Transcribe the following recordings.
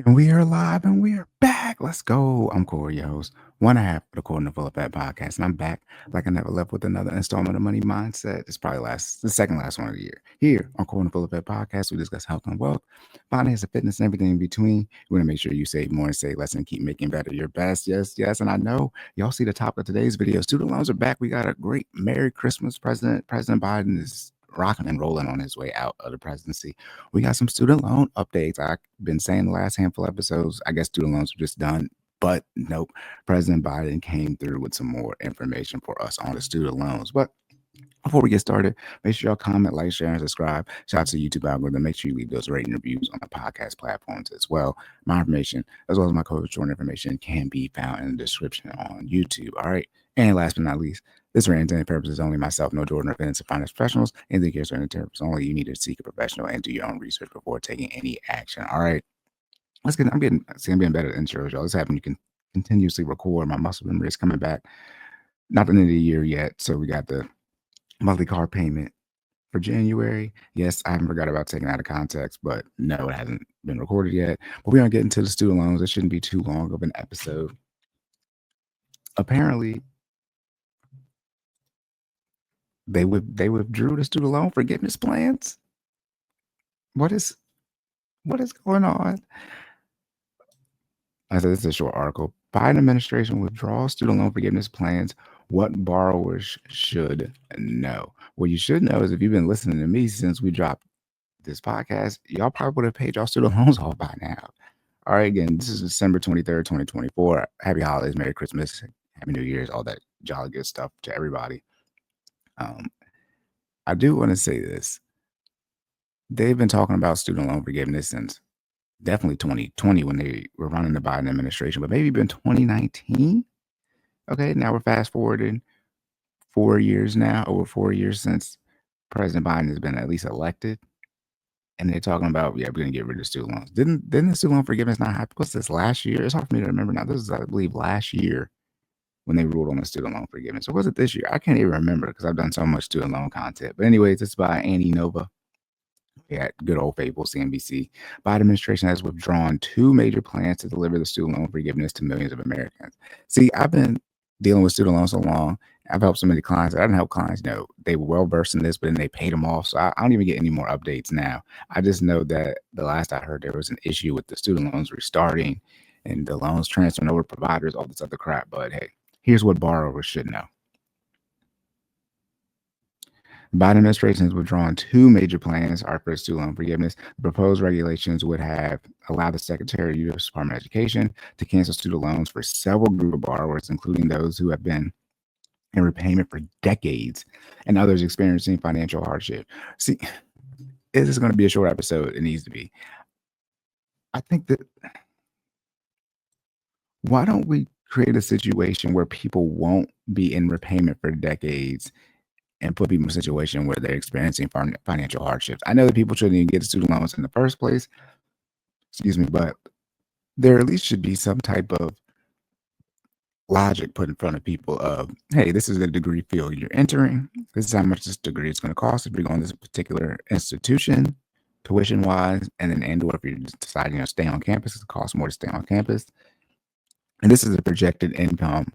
And we are live and we are back. Let's go. I'm Cory, your host, one and a half of the Cory and Full of Fat podcast. And I'm back like I never left with another installment of Money Mindset. It's probably the second last one of the year. Here on Cory and Full of Fat podcast, we discuss health and wealth, finance and fitness, and everything in between. We want to make sure you save more and save less and keep making better your best. Yes, yes. And I know y'all see the topic of today's video. Student loans are back. We got a great Merry Christmas. President Biden is rocking and rolling on his way out of the presidency. We got some student loan updates. I've been saying the last handful of episodes, I guess student loans are just done. But nope, President Biden came through with some more information for us on the student loans. But before we get started, make sure y'all comment, like, share, and subscribe. Shout out to the YouTube algorithm. Make sure you leave those rating reviews on the podcast platforms as well. My information, as well as my coach joint information, can be found in the description on YouTube. All right. And last but not least, this for entertainment purposes only. Myself, no Jordan or Finance and Finance professionals. Anything here is for entertainment purposes only. You need to seek a professional and do your own research before taking any action. All right. Let's get. I'm getting better at intros, y'all. This happened. You can continuously record. My muscle memory is coming back. Not the end of the year yet, so we got the monthly car payment for January. Yes, I haven't forgot about taking out of context, but no, it hasn't been recorded yet. But we're gonna get into the student loans. It shouldn't be too long of an episode. Apparently, they withdrew the student loan forgiveness plans. What is going on? I said this is a short article. Biden administration withdraws student loan forgiveness plans. What borrowers should know. What you should know is if you've been listening to me since we dropped this podcast, y'all probably would have paid y'all student loans off by now. All right, again, this is December 23rd, 2024. Happy holidays, Merry Christmas, Happy New Year's, all that jolly good stuff to everybody. I do want to say this. They've been talking about student loan forgiveness since definitely 2020 when they were running the Biden administration, but maybe been 2019. Okay, now we're fast forwarding 4 years now, over 4 years since President Biden has been at least elected. And they're talking about, yeah, we're going to get rid of student loans. Didn't the student loan forgiveness not happen? What's this, last year? It's hard for me to remember now. This is, I believe, last year when they ruled on the student loan forgiveness. Or was it this year? I can't even remember because I've done so much student loan content. But anyways, it's by Annie Nova. Yeah, good old faithful CNBC. Biden administration has withdrawn two major plans to deliver the student loan forgiveness to millions of Americans. See, I've been dealing with student loans so long. I've helped so many clients. I didn't help clients, they were well versed in this, but then they paid them off. So I don't even get any more updates now. I just know that the last I heard, there was an issue with the student loans restarting and the loans transferring over to providers, all this other crap. But hey, here's what borrowers should know. The Biden administration has withdrawn two major plans for student loan forgiveness. The proposed regulations would have allowed the Secretary of the U.S. Department of Education to cancel student loans for several group of borrowers, including those who have been in repayment for decades and others experiencing financial hardship. See, this is going to be a short episode. It needs to be. I think that why don't we create a situation where people won't be in repayment for decades and put people in a situation where they're experiencing financial hardships? I know that people shouldn't even get student loans in the first place, but there at least should be some type of logic put in front of people of, hey, this is the degree field you're entering. This is how much this degree is going to cost if you're going to this particular institution, tuition wise, or if you're just deciding to stay on campus, it costs more to stay on campus. And this is a projected income,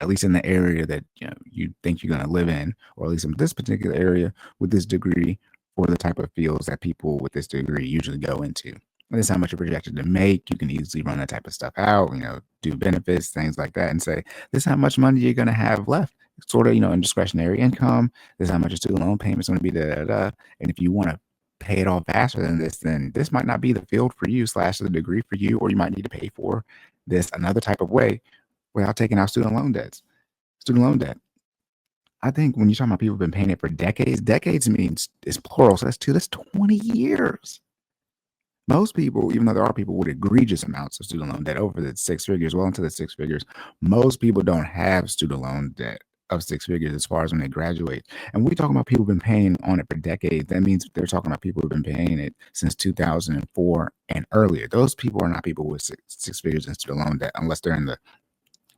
at least in the area that you think you're going to live in, or at least in this particular area with this degree, for the type of fields that people with this degree usually go into. And this is how much you're projected to make. You can easily run that type of stuff out, do benefits, things like that, and say, this is how much money you're going to have left, sort of, in discretionary income. This is how much your student loan payment is going to be, And if you want to pay it off faster than this, then this might not be the field for you / the degree for you, or you might need to pay for this another type of way without taking out student loan debt. I think when you're talking about people who've been paying it for decades means it's plural. So that's 20 years. Most people, even though there are people with egregious amounts of student loan debt over the six figures, well into the six figures, most people don't have student loan debt of six figures as far as when they graduate. And we're talking about people who've been paying on it for decades. That means they're talking about people who've been paying it since 2004 and earlier. Those people are not people with six figures in student loan debt unless they're in the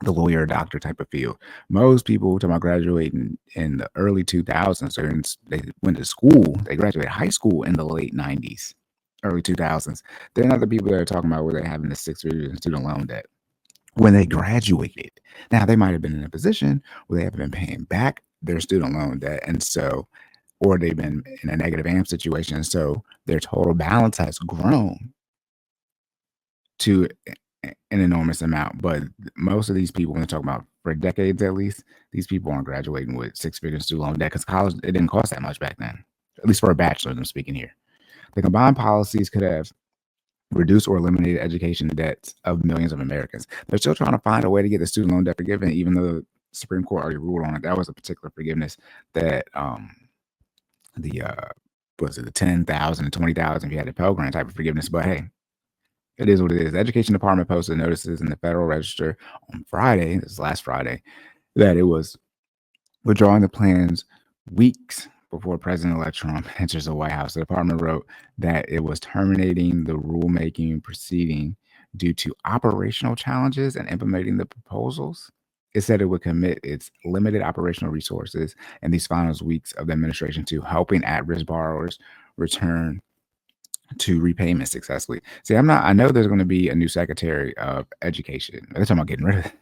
lawyer, doctor type of field. Most people talking about graduating in the early 2000s, they went to school, they graduated high school in the late 90s. early 2000s. There are other people that are talking about where they're having the six figures in student loan debt when they graduated. Now, they might have been in a position where they haven't been paying back their student loan debt. And so, or they've been in a negative AM situation. So their total balance has grown to an enormous amount. But most of these people, when they talk about for decades at least, these people aren't graduating with six figures student loan debt because college, it didn't cost that much back then, at least for a bachelor's. I'm speaking here. The combined policies could have reduced or eliminated education debts of millions of Americans. They're still trying to find a way to get the student loan debt forgiven, even though the Supreme Court already ruled on it. That was a particular forgiveness that the was it the 10,000 and 20,000 if you had a Pell Grant type of forgiveness. But hey, it is what it is. The Education Department posted notices in the Federal Register on Friday, this is last Friday, that it was withdrawing the plans weeks before President-elect Trump enters the White House. The department wrote that it was terminating the rulemaking proceeding due to operational challenges and implementing the proposals. It said it would commit its limited operational resources in these final weeks of the administration to helping at-risk borrowers return to repayment successfully. See, I know there's going to be a new Secretary of Education. They're talking about getting rid of it.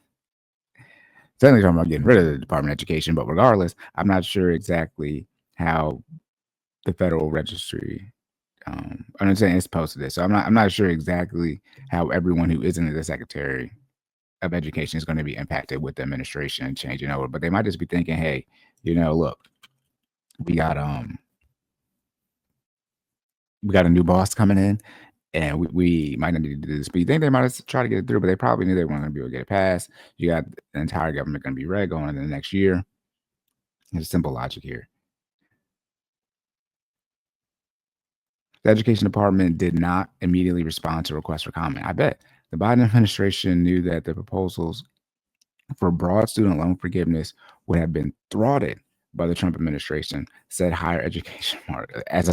Certainly talking about getting rid of the Department of Education, but regardless, I'm not sure exactly how the Federal Registry. I'm saying it's posted this, so I'm not sure exactly how everyone who isn't the Secretary of Education is going to be impacted with the administration changing over. But they might just be thinking, hey, look, we got a new boss coming in, and we might not need to do this. But you think they might have tried to get it through, but they probably knew they weren't going to be able to get it passed. You got the entire government going to be red going into the next year. There's simple logic here. The Education Department did not immediately respond to requests for comment. I bet the Biden administration knew that the proposals for broad student loan forgiveness would have been thwarted by the Trump administration, said higher education.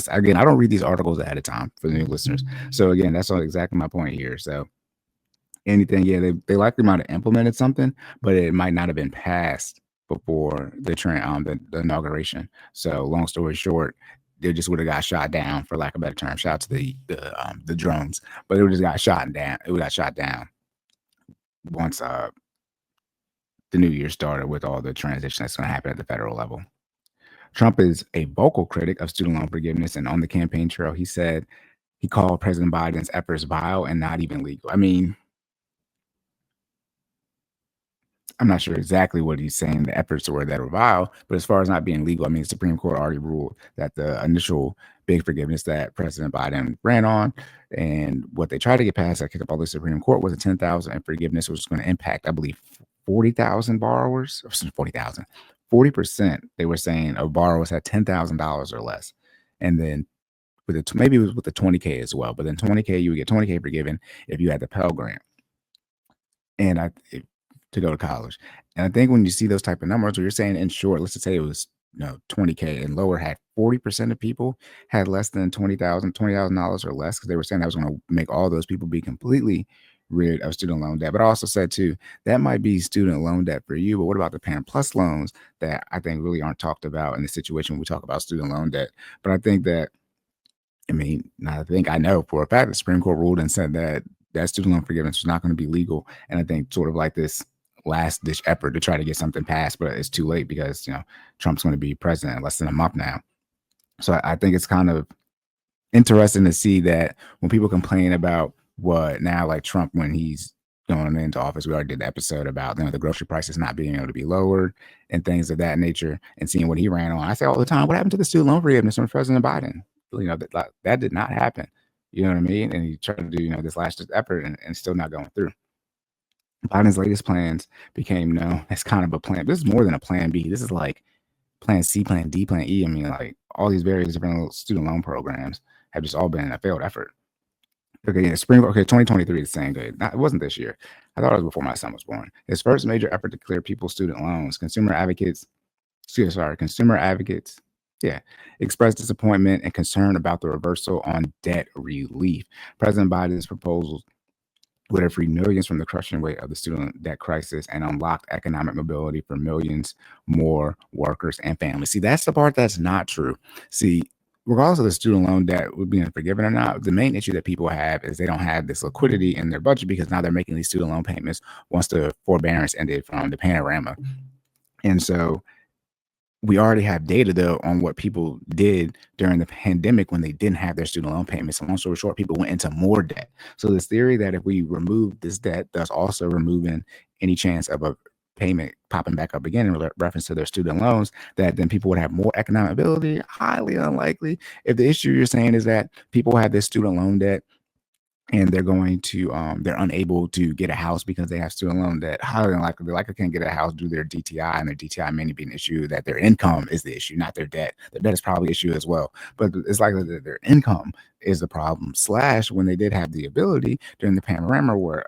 Again, I don't read these articles ahead of time for the new listeners. So again, that's not exactly my point here. So anything, yeah, they likely might have implemented something, but it might not have been passed before the inauguration. So long story short, they just would have got shot down, for lack of a better term. Shout out to the drones, but it just got shot down. It got shot down once the new year started with all the transition that's going to happen at the federal level. Trump is a vocal critic of student loan forgiveness, and on the campaign trail, he said he called President Biden's efforts vile and not even legal. I mean, I'm not sure exactly what he's saying the efforts were that were vile, but as far as not being legal, I mean, the Supreme Court already ruled that the initial big forgiveness that President Biden ran on and what they tried to get passed, I kicked up all the Supreme Court, was a 10,000 in forgiveness, which was going to impact, I believe, 40,000 borrowers, or 40,000. 40%, they were saying, of borrowers had $10,000 or less. And then maybe it was with the 20K as well, but then 20K, you would get 20K forgiven if you had the Pell Grant. And to go to college. And I think when you see those type of numbers, where you're saying in short, let's just say it was 20K and lower, had 40% of people had less than $20,000 or less, because they were saying that was going to make all those people be completely rid of student loan debt. But I also said too, that might be student loan debt for you, but what about the Parent Plus loans that I think really aren't talked about in the situation when we talk about student loan debt? But I think that, I know for a fact the Supreme Court ruled and said that student loan forgiveness was not going to be legal. And I think sort of like this last ditch effort to try to get something passed, but it's too late because Trump's going to be president in less than a month now. So I think it's kind of interesting to see that when people complain about what now, like Trump, when he's going into office, we already did the episode about the grocery prices not being able to be lowered and things of that nature, and seeing what he ran on. I say all the time, what happened to the student loan forgiveness from President Biden? That did not happen. You know what I mean? And he tried to do this last effort and still not going through. Biden's latest plans became known as kind of a plan. This is more than a plan B. This is like plan C, plan D, plan E. I mean, like all these various different student loan programs have just all been a failed effort. Okay, yeah, 2023 is saying good. It wasn't this year. I thought it was before my son was born. His first major effort to clear people's student loans. Consumer advocates, expressed disappointment and concern about the reversal on debt relief. President Biden's proposals would have freed millions from the crushing weight of the student debt crisis and unlocked economic mobility for millions more workers and families. See, that's the part that's not true. See, regardless of the student loan debt being forgiven or not, the main issue that people have is they don't have this liquidity in their budget because now they're making these student loan payments once the forbearance ended from the panorama. And so we already have data though on what people did during the pandemic when they didn't have their student loan payments. So long story short, people went into more debt. So this theory that if we remove this debt, thus also removing any chance of a payment popping back up again in reference to their student loans, that then people would have more economic ability, highly unlikely. If the issue you're saying is that people have this student loan debt and they're going to they're unable to get a house because they have student loan debt, highly unlikely. They likely can't get a house due to their DTI, and their DTI may be an issue that their income is the issue, not their debt. Their debt is probably an issue as well, but it's likely that their income is the problem. Slash, when they did have the ability during the panorama where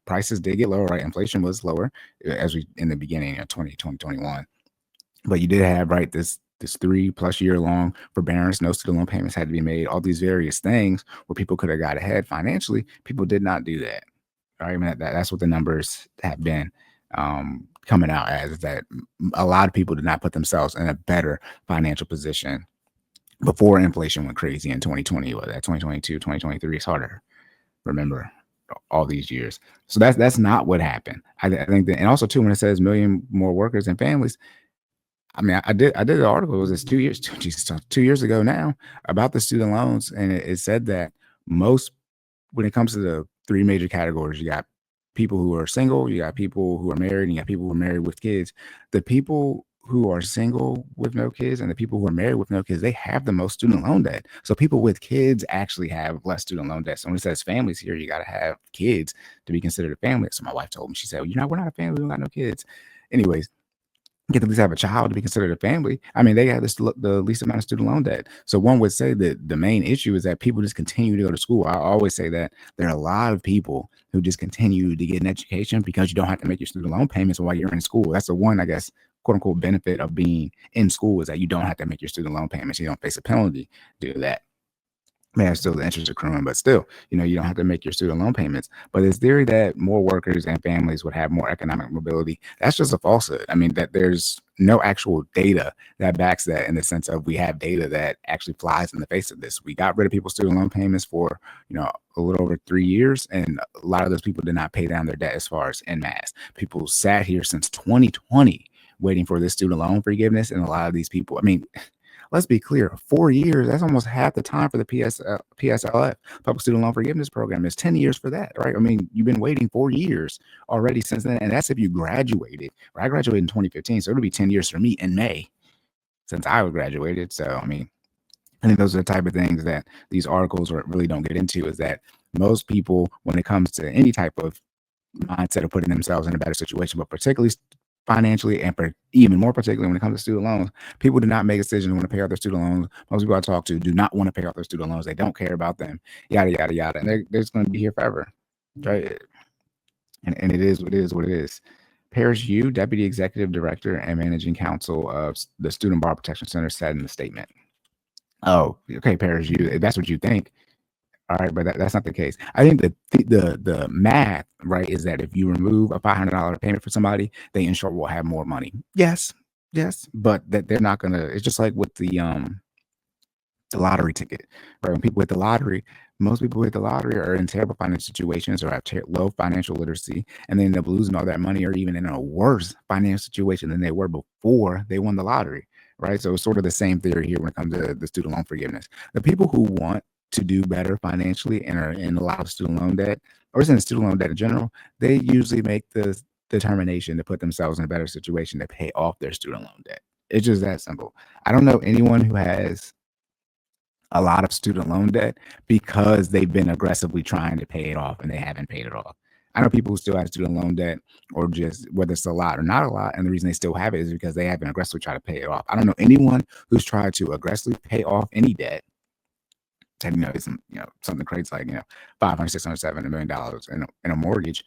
prices did get lower, right? Inflation was lower as we in the beginning of 2021. But you did have, right, this 3+ year long forbearance, no student loan payments had to be made, all these various things where people could have got ahead financially. People did not do that. All right, I mean, that's what the numbers have been coming out as, that a lot of people did not put themselves in a better financial position before inflation went crazy in 2020. Or that 2022, 2023, it's harder remember all these years. So that's not what happened. I think that, and also too, when it says million more workers and families, I mean, I did an article. It was this 2 years, 2 years ago now, about the student loans, and it said that most, when it comes to the three major categories, you got people who are single, you got people who are married, and you got people who are married with kids. The people who are single with no kids and the people who are married with no kids, they have the most student loan debt. So people with kids actually have less student loan debt. So when it says families here, you got to have kids to be considered a family. So my wife told me, she said, we're not a family, we don't got no kids. Anyways, get to at least have a child to be considered a family. I mean, they have the least amount of student loan debt. So one would say that the main issue is that people just continue to go to school. I always say that there are a lot of people who just continue to get an education because you don't have to make your student loan payments while you're in school. That's the one, I guess, quote unquote, benefit of being in school, is that you don't have to make your student loan payments. You don't face a penalty to do that. May have still the interest accruing, but still, you don't have to make your student loan payments. But it's theory that more workers and families would have more economic mobility. That's just a falsehood. I mean, that there's no actual data that backs that, in the sense of we have data that actually flies in the face of this. We got rid of people's student loan payments for, a little over 3 years, and a lot of those people did not pay down their debt as far as en masse. People sat here since 2020 waiting for this student loan forgiveness, and a lot of these people, I mean, let's be clear, 4 years, that's almost half the time for the PSLF, Public Student Loan Forgiveness Program. It's 10 years for that, right? I mean, you've been waiting 4 years already since then, and that's if you graduated. Right? I graduated in 2015, so it'll be 10 years for me in May since I graduated. So, I mean, I think those are the type of things that these articles really don't get into, is that most people, when it comes to any type of mindset of putting themselves in a better situation, but particularly financially, and even more particularly when it comes to student loans, people do not make decisions when to pay off their student loans. Most people I talk to do not want to pay off their student loans. They don't care about them, yada, yada, yada. And they're just going to be here forever, right? And it is what it is. Paris Yu, Deputy Executive Director and Managing Counsel of the Student Bar Protection Center, said in the statement. Oh, okay, Paris Yu, if that's what you think. All right, but that's not the case. I think the math, right, is that if you remove a $500 payment for somebody, they in short will have more money. Yes, but that they're not gonna. It's just like with the lottery ticket, right? When people hit the lottery, most people who hit the lottery are in terrible financial situations or have low financial literacy, and they end up losing all that money, or even in a worse financial situation than they were before they won the lottery, right? So it's sort of the same theory here when it comes to the student loan forgiveness. The people who want to do better financially and are in a lot of student loan debt, or is in student loan debt in general, they usually make the determination to put themselves in a better situation to pay off their student loan debt. It's just that simple. I don't know anyone who has a lot of student loan debt because they've been aggressively trying to pay it off and they haven't paid it off. I know people who still have student loan debt, or just whether it's a lot or not a lot, and the reason they still have it is because they haven't aggressively tried to pay it off. I don't know anyone who's tried to aggressively pay off any debt. It's something crazy like $500, $600, $700 million in a mortgage,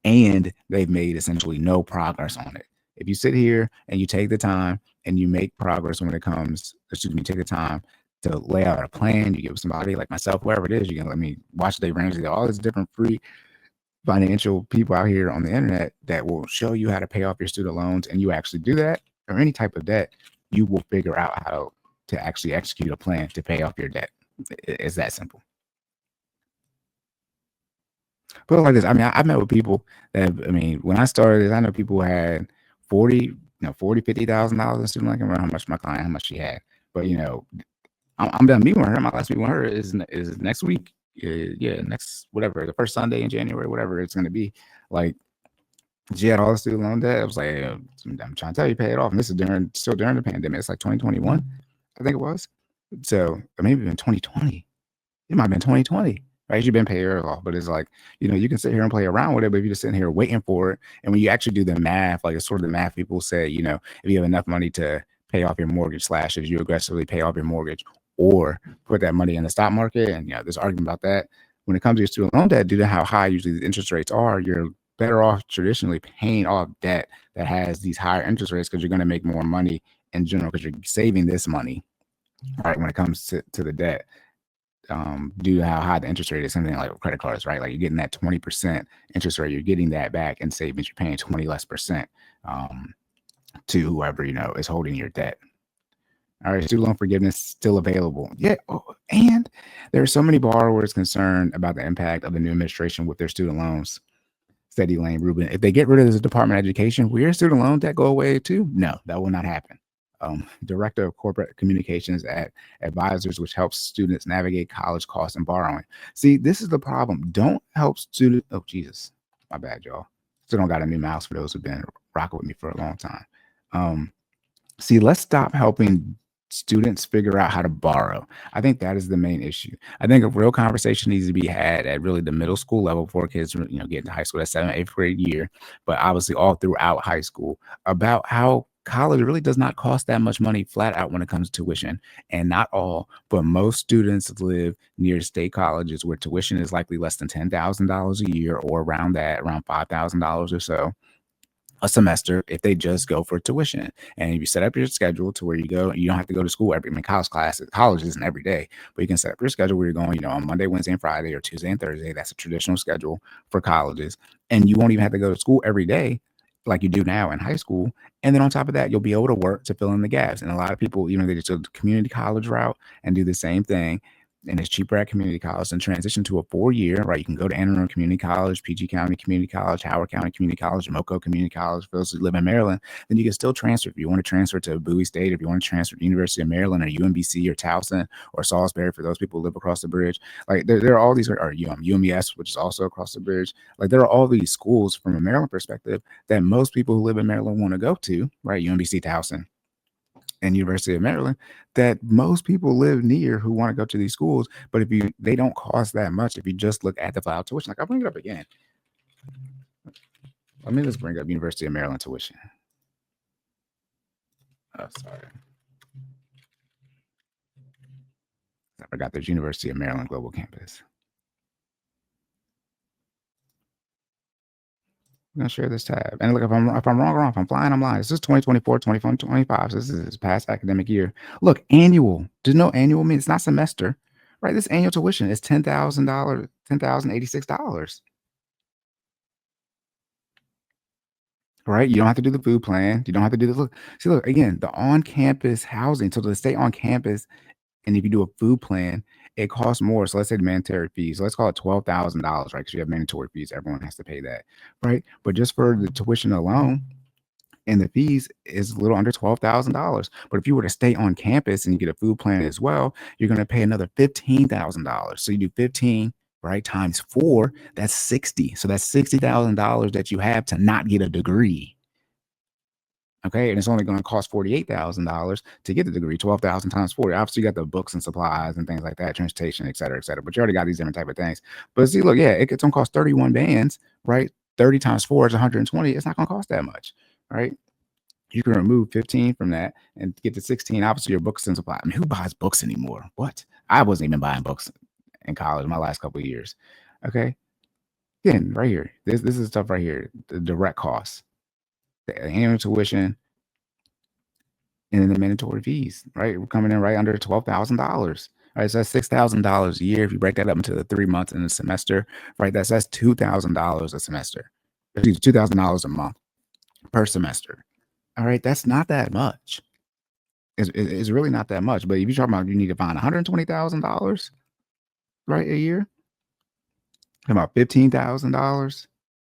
and they've made essentially no progress on it. If you sit here and you take the time and you make progress when it comes, take the time to lay out a plan, you give somebody like myself, wherever it is, you can let me watch Dave Ramsey, all these different free financial people out here on the internet that will show you how to pay off your student loans, and you actually do that, or any type of debt, you will figure out how to actually execute a plan to pay off your debt. It's that simple. Put it like this. I mean, I met with people that, I mean, when I started, I know people had 50,000 dollars in student loan. I can't remember how much my client, how much she had. But, I'm done meeting with her. My last meeting with her is next week. Yeah, next, whatever, the first Sunday in January, whatever it's going to be. Like, she had all the student loan debt. I was like, I'm trying to tell you, pay it off. And this is still during the pandemic. It's like 2021, I think it was. So, or maybe even 2020. It might have been 2020, right? You've been paid off, but it's like, you can sit here and play around with it, but if you're just sitting here waiting for it, and when you actually do the math, like it's sort of the math people say, if you have enough money to pay off your mortgage / if you aggressively pay off your mortgage or put that money in the stock market, and there's argument about that. When it comes to your student loan debt, due to how high usually the interest rates are, you're better off traditionally paying off debt that has these higher interest rates because you're going to make more money in general because you're saving this money, right? When it comes to the debt, due to how high the interest rate is, something like credit cards, right? Like you're getting that 20% interest rate, you're getting that back in savings. You're paying 20 less percent to whoever is holding your debt. All right, student loan forgiveness still available. Yeah, and there are so many borrowers concerned about the impact of the new administration with their student loans. Steady Lane Rubin, if they get rid of this Department of Education, will your student loan debt go away too? No, that will not happen. Director of Corporate Communications at Advisors, which helps students navigate college costs and borrowing. See, this is the problem. Don't help students. Oh, Jesus. My bad, y'all. Still don't got a new mouse for those who've been rocking with me for a long time. See, let's stop helping students figure out how to borrow. I think that is the main issue. I think a real conversation needs to be had at really the middle school level before kids, get into high school, that 7th, 8th grade year, but obviously all throughout high school, about how college really does not cost that much money flat out when it comes to tuition. And not all, but most students live near state colleges where tuition is likely less than $10,000 a year or around $5,000 or so a semester if they just go for tuition. And if you set up your schedule to where you go, you don't have to go to school college isn't every day, but you can set up your schedule where you're going, on Monday, Wednesday, and Friday, or Tuesday and Thursday. That's a traditional schedule for colleges. And you won't even have to go to school every day like you do now in high school. And then on top of that, you'll be able to work to fill in the gaps. And a lot of people, they just go the community college route and do the same thing. And it's cheaper at community college and transition to a 4-year, right? You can go to Anne Arundel Community College, PG County Community College, Howard County Community College, Moco Community College. For those who live in Maryland, then you can still transfer. If you want to transfer to Bowie State, if you want to transfer to University of Maryland or UMBC or Towson or Salisbury, for those people who live across the bridge, like there are all these, or UMES, which is also across the bridge. Like there are all these schools from a Maryland perspective that most people who live in Maryland want to go to, right? UMBC, Towson, and University of Maryland, that most people live near who want to go to these schools. But they don't cost that much if you just look at the flat tuition. Like I'll bring it up again. Let me just bring up University of Maryland tuition. Oh, sorry. I forgot there's University of Maryland Global Campus. I'm gonna share this tab. And look, if I'm wrong or wrong, if I'm flying, I'm lying. This is 2024, 2025. So this is his past academic year. Look, annual. Does no annual mean it's not semester, right? This annual tuition is $10,000, $10,086. Right? You don't have to do the food plan. You don't have to do the look. See, look, again, the on-campus housing. So to stay on campus, and if you do a food plan, it costs more. So let's say the mandatory fees. So let's call it $12,000, right? Because you have mandatory fees. Everyone has to pay that, right? But just for the tuition alone and the fees is a little under $12,000. But if you were to stay on campus and you get a food plan as well, you're going to pay another $15,000. So you do 15, right, times 4, that's 60. So that's $60,000 that you have to not get a degree. Okay, and it's only going to cost $48,000 to get the degree. 12,000 times 40. Obviously, you got the books and supplies and things like that, transportation, et cetera, et cetera. But you already got these different type of things. But see, look, yeah, it's going to cost 31 bands, right? 30 times 4 is 120. It's not going to cost that much, right? You can remove 15 from that and get to 16. Obviously, your books and supplies. I mean, who buys books anymore? What? I wasn't even buying books in college my last couple of years. Okay, again, right here. This is stuff right here. The direct costs. The annual tuition, and then the mandatory fees, right? We're coming in right under $12,000. Right, so that's $6,000 a year. If you break that up into the 3 months in a semester, right, that's $2,000 a semester. $2,000 a month per semester. All right, that's not that much. is really not that much. But if you're talking about you need to find $120,000, right, a year, about $15,000,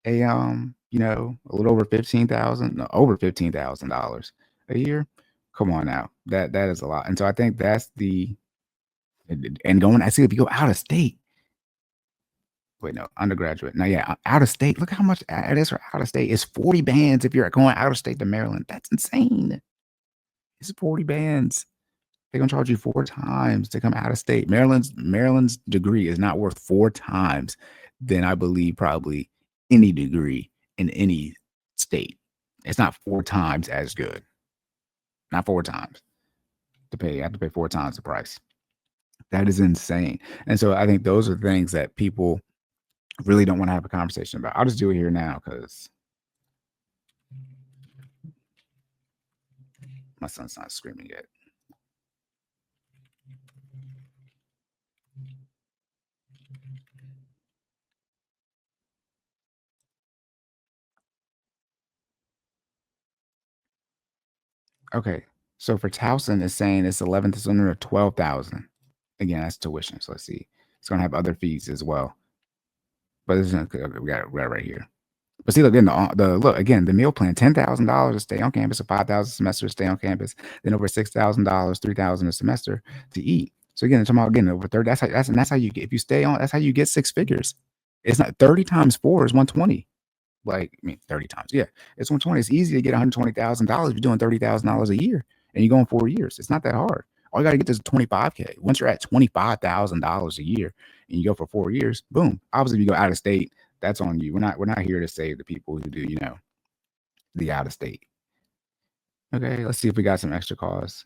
a little over 15,000, no, over $15,000 a year. Come on now, that is a lot. And so I think that's and going. I see if you go out of state. Wait, no, undergraduate. No, yeah, out of state. Look how much it is for out of state. It's 40 bands if you're going out of state to Maryland. That's insane. It's 40 bands. They're gonna charge you 4 times to come out of state. Maryland's degree is not worth 4 times than I believe probably any degree in any state. It's not 4 times as good. Not 4 times. I have to pay 4 times the price. That is insane. And so I think those are things that people really don't want to have a conversation about. I'll just do it here now because my son's not screaming yet. Okay. So for Towson, it's saying it's 11,000 or 12,000. Again, that's tuition. So let's see. It's gonna have other fees as well. But this is okay, we got it right here. But see, look, again, the meal plan, $10,000 to stay on campus, or 5,000 a semester to stay on campus, then over $6,000, 3,000 a semester to eat. So again, I'm talking about getting over 30. That's how you get, if you stay on, that's how you get 6 figures. It's not 30 times 4 is 120. Like, I mean, 30 times. Yeah, it's 120. It's easy to get $120,000 if you're doing $30,000 a year and you're going 4 years. It's not that hard. All you got to get is 25K. Once you're at $25,000 a year and you go for 4 years, boom. Obviously, if you go out of state, that's on you. We're not here to save the people who do, the out of state. Okay, let's see if we got some extra costs.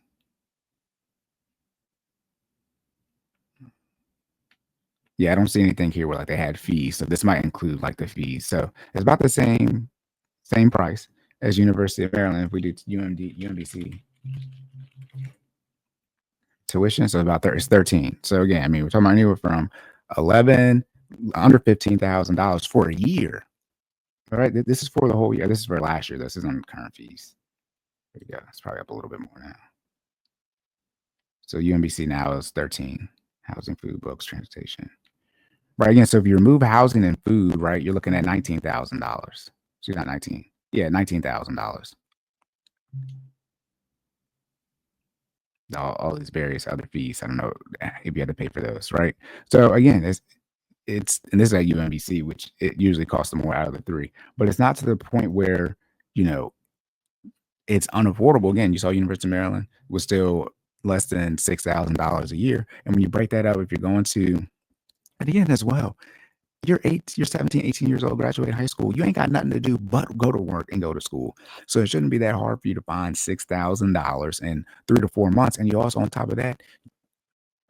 Yeah, I don't see anything here where like they had fees. So this might include like the fees. So it's about the same price as University of Maryland if we do UMBC tuition. So it's 13. So again, I mean, we're talking about anywhere from 11 under $15,000 for a year. All right, this is for the whole year. This is for last year. This isn't current fees. There you go. It's probably up a little bit more now. So UMBC now is 13. Housing, food, books, transportation. Right, again, so if you remove housing and food, right, you're looking at $19,000. So not 19. Yeah, $19,000. All these various other fees. I don't know if you had to pay for those, right? So again, and this is at UMBC, which it usually costs more out of the 3, but it's not to the point where, it's unaffordable. Again, you saw University of Maryland was still less than $6,000 a year. And when you break that up, if you're going to, and again, as well, you're 17, 18 years old, graduating high school. You ain't got nothing to do but go to work and go to school. So it shouldn't be that hard for you to find $6,000 in 3 to 4 months. And you also, on top of that,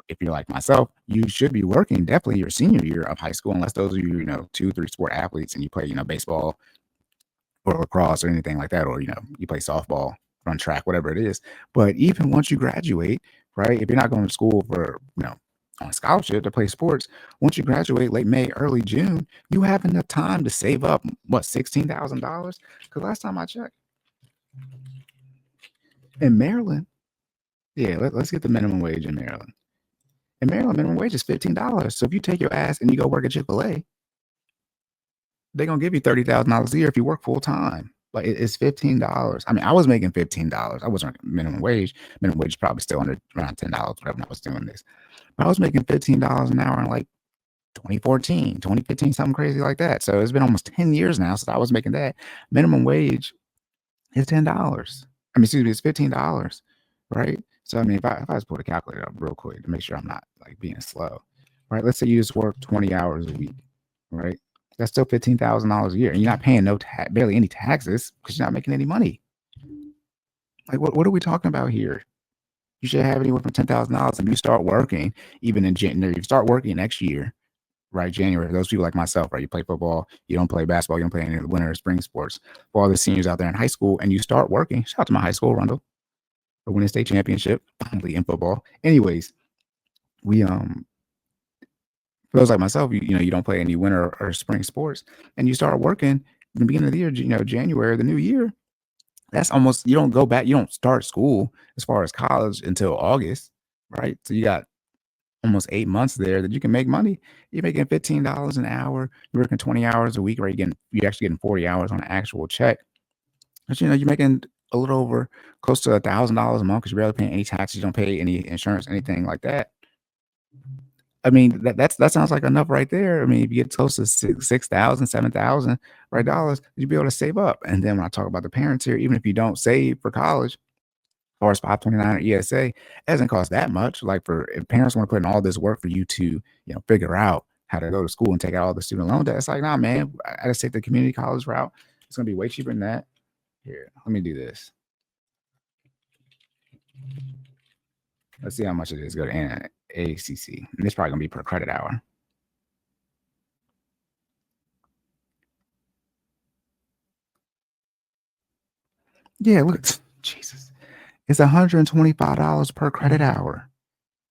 if you're like myself, you should be working definitely your senior year of high school, unless those are you, 2, 3 sport athletes and you play, baseball or lacrosse or anything like that, or, you play softball, run track, whatever it is. But even once you graduate, right, if you're not going to school for, on a scholarship to play sports, once you graduate late May, early June, you have enough time to save up, what, $16,000? Because last time I checked, in Maryland, yeah, let's get the minimum wage in Maryland. In Maryland, minimum wage is $15. So if you take your ass and you go work at Chick-fil-A, they're going to give you $30,000 a year if you work full time. Like, it's $15. I mean, I was making $15. I wasn't minimum wage. Minimum wage is probably still under around $10, whatever, when I was doing this. But I was making $15 an hour in like 2014, 2015, something crazy like that. So it's been almost 10 years now since I was making that. Minimum wage is $10. I mean, excuse me, it's $15, right? So I mean, if I just pull the calculator up real quick to make sure I'm not like being slow, right? Let's say you just work 20 hours a week, right? That's still $15,000 a year, and you're not paying barely any taxes because you're not making any money. Like, what are we talking about here? You should have anywhere from $10,000, and you start working even in January. You start working next year, right? January. Those people like myself, right? You play football, you don't play basketball, you don't play any of the winter or spring sports. For all the seniors out there in high school, and you start working. Shout out to my high school, Rundle, for winning state championship finally in football. Anyways, we for those like myself, you don't play any winter or spring sports, and you start working in the beginning of the year, January, the new year. That's almost you don't go back, you don't start school as far as college until August, right? So you got almost 8 months there that you can make money. You're making $15 an hour, you're working 20 hours a week, right? You're actually getting 40 hours on an actual check. But, you're making a little over close to $1,000 a month because 'cause you're barely paying any taxes, you don't pay any insurance, anything like that. I mean, that sounds like enough right there. I mean, if you get close to 6,000, 7,000, right, dollars, you'd be able to save up. And then when I talk about the parents here, even if you don't save for college, or as 529 or ESA, it doesn't cost that much. Like for if parents want to put in all this work for you to, figure out how to go to school and take out all the student loan debt, it's like, nah, man, I just take the community college route. It's gonna be way cheaper than that. Here, let me do this. Let's see how much it is. Go to ACC. And it's probably gonna be per credit hour. Yeah, look, Jesus. It's $125 per credit hour.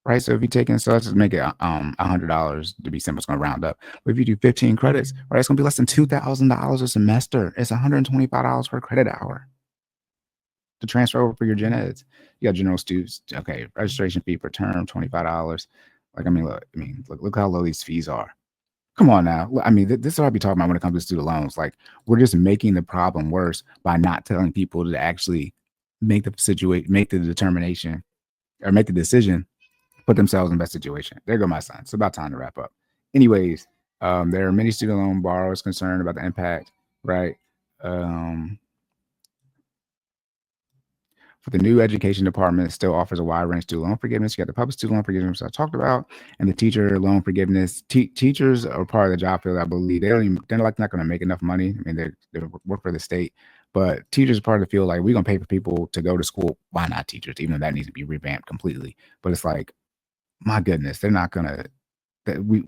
Right. So if you're taking, so let's just make it $100 to be simple. It's going to round up. But if you do 15 credits, right, it's going to be less than $2,000 a semester. It's $125 per credit hour to transfer over for your gen eds. You got general students. Okay, registration fee per term $25. Like look how low these fees are. Come on now. I mean, this is what I be talking about when it comes to student loans. Like we're just making the problem worse by not telling people to actually make the determination or make the decision, put themselves in the best situation. There go my son. It's about time to wrap up. Anyways, there are many student loan borrowers concerned about the impact, right? Um, for the new education department, it still offers a wide range of student loan forgiveness. You got the public student loan forgiveness I talked about, and the teacher loan forgiveness. Teachers are part of the job field, I believe. They're like not going to make enough money. I mean, they work for the state, but teachers are part of the field. Like we're going to pay for people to go to school. Why not teachers? Even though that needs to be revamped completely. But it's like, my goodness, that we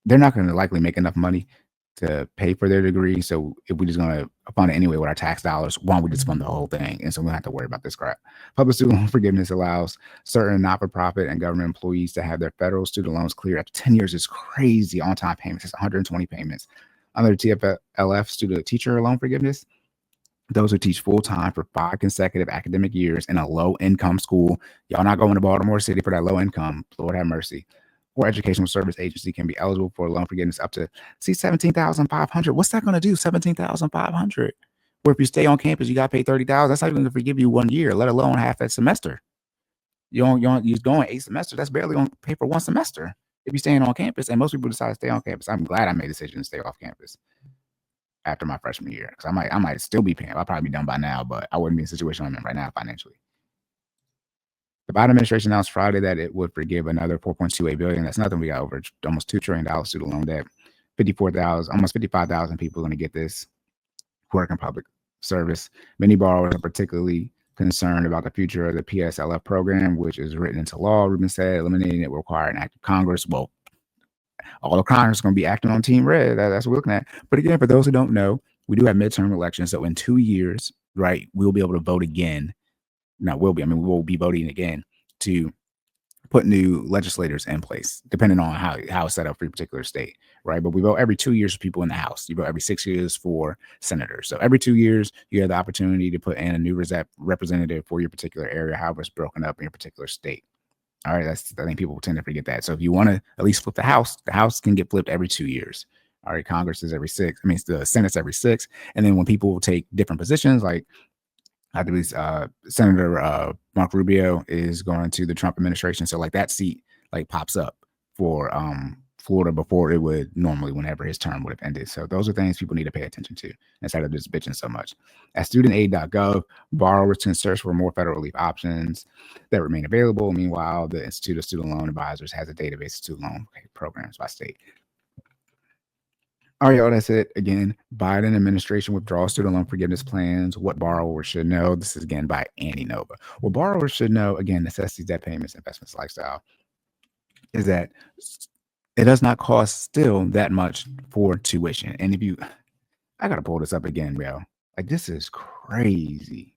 they're not gonna likely make enough money to pay for their degree. So if we're just gonna fund it anyway with our tax dollars, why don't we just fund the whole thing? And so we don't have to worry about this crap. Public student loan forgiveness allows certain not-for-profit and government employees to have their federal student loans cleared after 10 years. Is crazy on-time payments. It's 120 payments. Under TFLF student teacher loan forgiveness, those who teach full-time for 5 consecutive academic years in a low-income school. Y'all not going to Baltimore City for that low income. Lord have mercy. Or educational service agency can be eligible for loan forgiveness up to 17,500. What's that going to do? 17,500. Or if you stay on campus, you got to pay 30,000. That's not even going to forgive you 1 year, let alone half that semester. You're going 8 semesters. That's barely going to pay for 1 semester if you're staying on campus. And most people decide to stay on campus. I'm glad I made a decision to stay off campus after my freshman year because I might still be paying. I'll probably be done by now, but I wouldn't be in the situation I'm in right now financially. The Biden administration announced Friday that it would forgive another $4.28 billion. That's nothing. We got over almost $2 trillion student loan debt. 54,000, almost 55,000 people are going to get this who work in public service. Many borrowers are particularly concerned about the future of the PSLF program, which is written into law. Rubin said eliminating it will require an act of Congress. Well, all of Congress is going to be acting on Team Red. That's what we're looking at. But again, for those who don't know, we do have midterm elections. So in 2 years, right, we'll be able to vote again. We will be voting again to put new legislators in place, depending on how it's set up for your particular state, right? But we vote every 2 years for people in the House. You vote every 6 years for senators. So every 2 years, you have the opportunity to put in a new representative for your particular area, however it's broken up in your particular state. All right, I think people tend to forget that. So if you want to at least flip the House can get flipped every 2 years. All right, Congress is every 6. I mean, it's the Senate's every 6. And then when people take different positions, like I believe Senator Mark Rubio is going to the Trump administration, so like that seat like pops up for Florida before it would normally whenever his term would have ended. So those are things people need to pay attention to instead of just bitching so much. At studentaid.gov, borrowers can search for more federal relief options that remain available. Meanwhile, the Institute of Student Loan Advisors has a database of student loan programs by state. All right, y'all, that's it. Again, Biden administration withdraws student loan forgiveness plans. What borrowers should know. This is again by Annie Nova. What borrowers should know, again, necessities, debt payments, investments, lifestyle, is that it does not cost still that much for tuition. And I got to pull this up again, bro. Like, this is crazy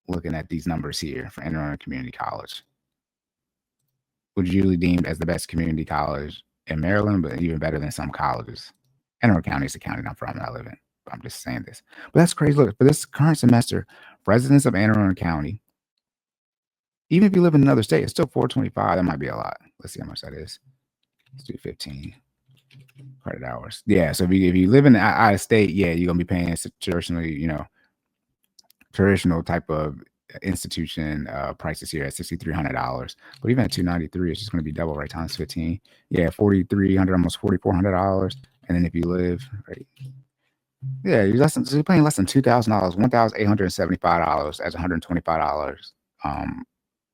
looking at these numbers here for entering a community college. Which is usually deemed as the best community college in Maryland, but even better than some colleges. Anne Arundel County is the county I'm from and I live in. I'm just saying this. But that's crazy. Look, for this current semester, residents of Anne Arundel County, even if you live in another state, it's still 425. That might be a lot. Let's see how much that is. Let's do 15 credit hours. Yeah. So if you live in out of state, yeah, you're gonna be paying traditionally, traditional type of institution prices here at $6,300. But even at 293, it's just going to be double, right? Times 15. Yeah, 4,300, almost $4,400. And then if you live, right, yeah, you're paying less than $2,000, $1,875 as $125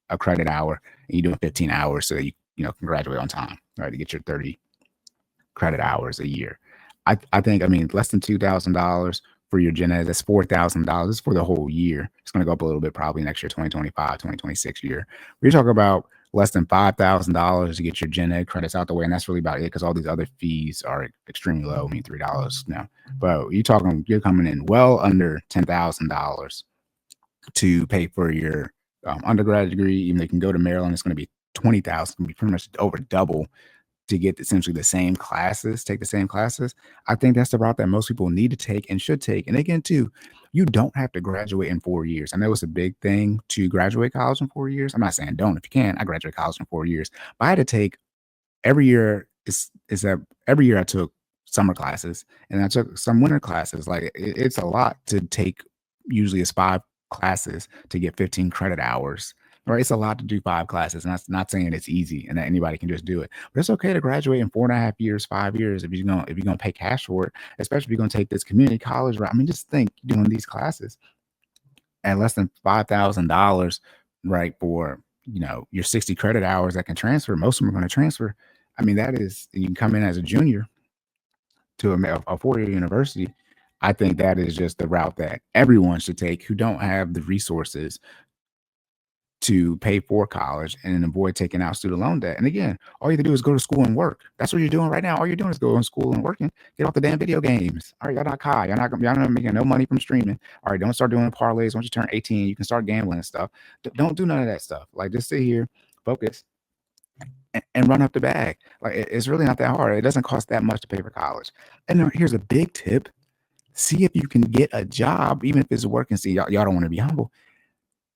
a credit hour, and you're doing 15 hours so that you can graduate on time, right? To get your 30 credit hours a year. I think, less than $2,000 for your gen ed, that's $4,000 for the whole year. It's going to go up a little bit probably next year, 2025, 2026 year. We're talking about less than $5,000 to get your gen ed credits out the way. And that's really about it because all these other fees are extremely low. $3 now. But you're coming in well under $10,000 to pay for your undergrad degree. Even though you can go to Maryland, it's going to be $20,000, it's going to be pretty much over double to get essentially the same classes, take the same classes. I think that's the route that most people need to take and should take. And again, too, you don't have to graduate in 4 years. I know it's a big thing to graduate college in 4 years. I'm not saying don't. If you can, I graduated college in 4 years. But I had to take every year. Every year I took summer classes and I took some winter classes. Like it's a lot to take. Usually it's 5 classes to get 15 credit hours. Right, it's a lot to do 5 classes, and that's not saying it's easy and that anybody can just do it. But it's okay to graduate in 4.5 years, 5 years if you're gonna pay cash for it, especially if you're gonna take this community college route. Just think doing these classes at less than $5,000, right? For your 60 credit hours that can transfer. Most of them are going to transfer. That is, you can come in as a junior to a 4-year university. I think that is just the route that everyone should take who don't have the resources to pay for college and avoid taking out student loan debt. And again, all you have to do is go to school and work. That's what you're doing right now. All you're doing is going to school and working. Get off the damn video games. All right, y'all not high. Y'all not making no money from streaming. All right, don't start doing parlays. Once you turn 18, you can start gambling and stuff. Don't do none of that stuff. Like just sit here, focus, and run up the bag. Like it's really not that hard. It doesn't cost that much to pay for college. And here's a big tip: see if you can get a job, even if it's working. See, y'all don't want to be humble.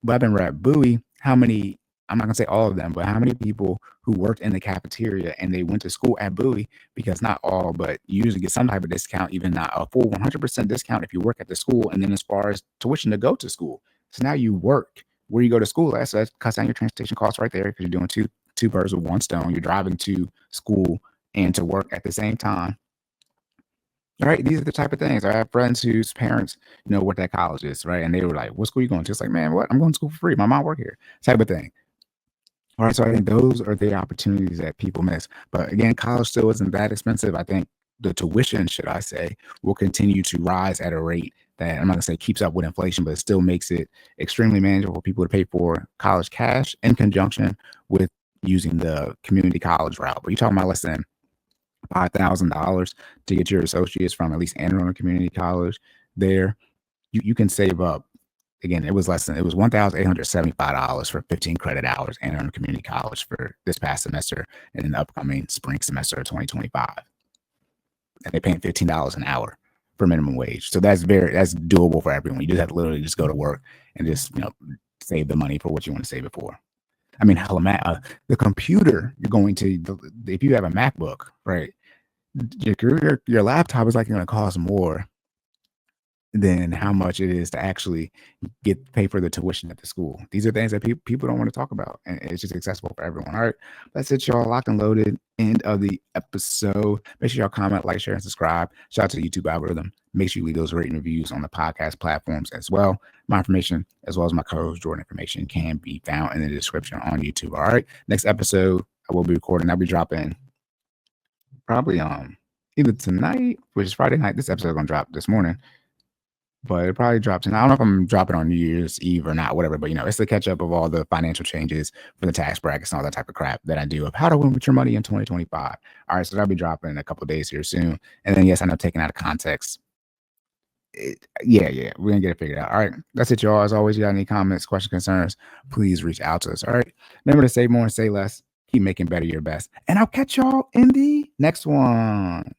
But I've been at Bowie, I'm not gonna say all of them, but how many people who worked in the cafeteria and they went to school at Bowie, because not all, but you usually get some type of discount, even not a full 100% discount if you work at the school. And then as far as tuition to go to school. So now you work where you go to school at, so that cuts down your transportation costs right there because you're doing two birds with one stone. You're driving to school and to work at the same time. All right, these are the type of things. I have friends whose parents know what that college is, right? And they were like, "What school you going to?" It's like, "Man, what? I'm going to school for free. My mom work here." Type of thing. All right, so I think those are the opportunities that people miss. But again, college still isn't that expensive. I think the tuition, should I say, will continue to rise at a rate that I'm not gonna say keeps up with inflation, but it still makes it extremely manageable for people to pay for college cash in conjunction with using the community college route. But you're talking about less than $5,000 to get your associates from at least Anne Arundel Community College there. You can save up. Again, it was $1,875 for 15 credit hours Anne Arundel Community College for this past semester and an upcoming spring semester of 2025. And they're paying $15 an hour for minimum wage. So that's doable for everyone. You just have to literally just go to work and just save the money for what you want to save it for. Hell, the computer you're going to, if you have a MacBook, right, your laptop is likely going to cost more than how much it is to actually pay for the tuition at the school. These are things that people don't want to talk about, and it's just accessible for everyone. All right, that's it, y'all. Locked and loaded. End of the episode. Make sure y'all comment, like, share, and subscribe. Shout out to the YouTube algorithm. Make sure you leave those rating reviews on the podcast platforms as well. My information, as well as my co-host Jordan information, can be found in the description on YouTube. All right, next episode I will be recording. I'll be dropping probably either tonight, which is Friday night. This episode is gonna drop this morning. But it probably drops. And I don't know if I'm dropping on New Year's Eve or not, whatever. But, it's the catch up of all the financial changes for the tax brackets and all that type of crap that I do of how to win with your money in 2025. All right. So that'll be dropping in a couple of days here soon. And then, yes, I know taken out of context. Yeah. We're going to get it figured out. All right. That's it, y'all. As always, you got any comments, questions, concerns, please reach out to us. All right. Remember to save more and say less. Keep making better your best. And I'll catch y'all in the next one.